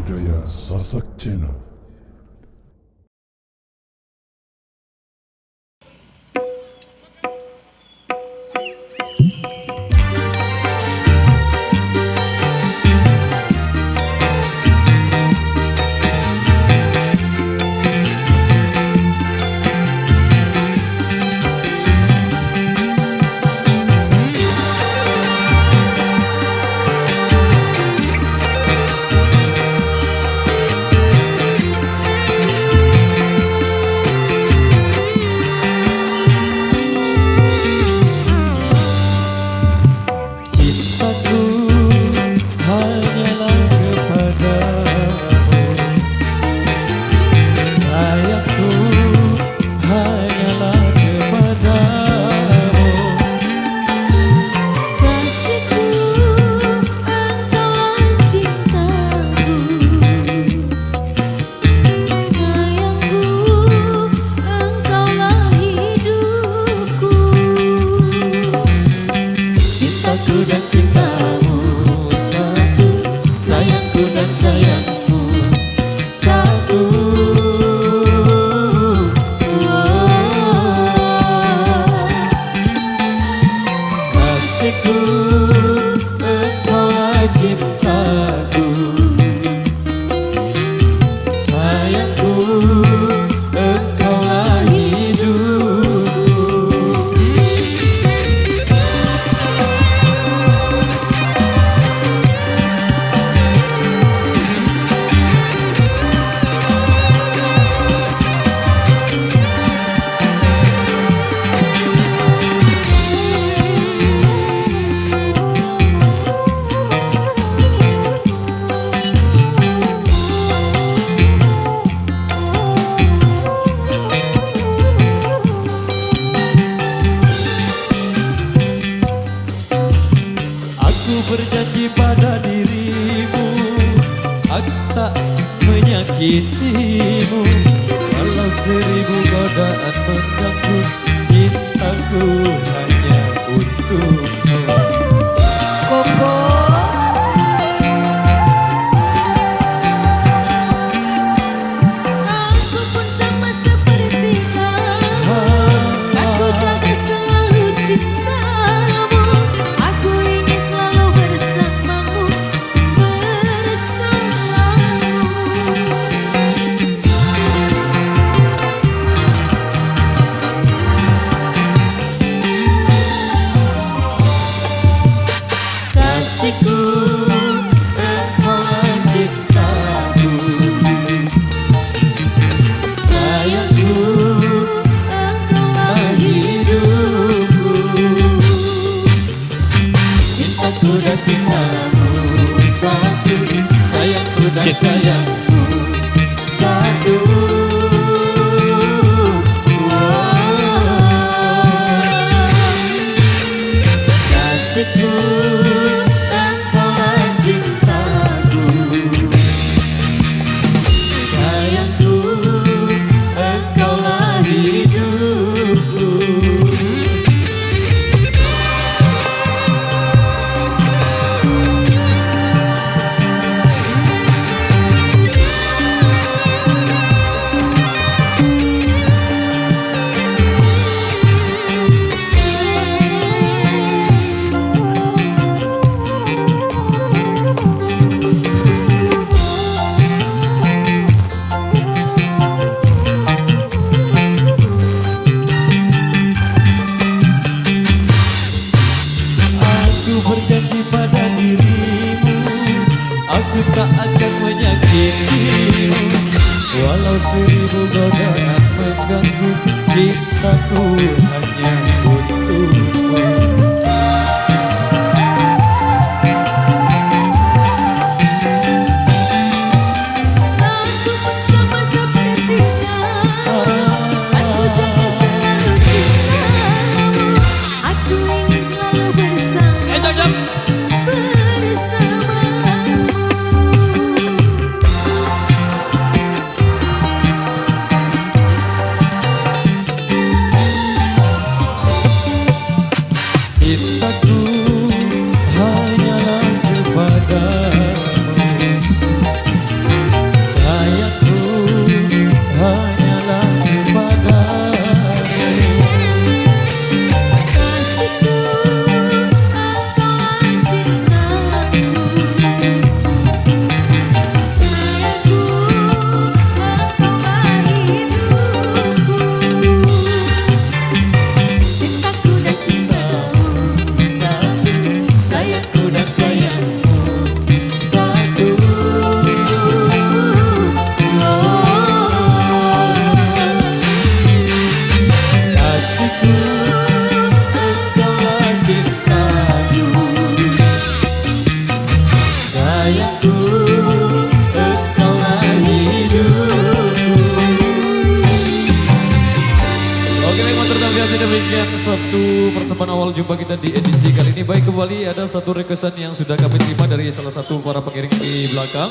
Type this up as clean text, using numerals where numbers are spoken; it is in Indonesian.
budaya Sasak Channel. Berjanji pada dirimu, aku tak menyakitimu. Walau 1000 godaan mengganggu, cintaku hanya untukmu. Koko aku pun sama seperti kamu, aku jaga selalu cintamu. Aku ingin selalu bersamamu, bersamamu. Kasihku, engkaulah cintaku. Sayangku, engkaulah hidupku. Cintaku dan cintamu satu, sayangku dan sayangku satu. Kasihku, engkaulah cintaku. Sayangku, engkaulah hidupku. Aku berjanji pada dirimu, aku tak akan menyakitimu. Walau 1000 godaan mengganggu, cintaku hanya untukmu. Aku pun sama seperti kamu, aku jaga selalu cintamu. Aku ingin selalu bersamamu, bersamamu. sayangku, engkaulah hidupku. Oke baik motor biasa demikian satu persembahan awal jumpa kita di edisi kali ini. Baik kembali ada satu requestan yang sudah kami terima dari salah satu para pengiring di belakang.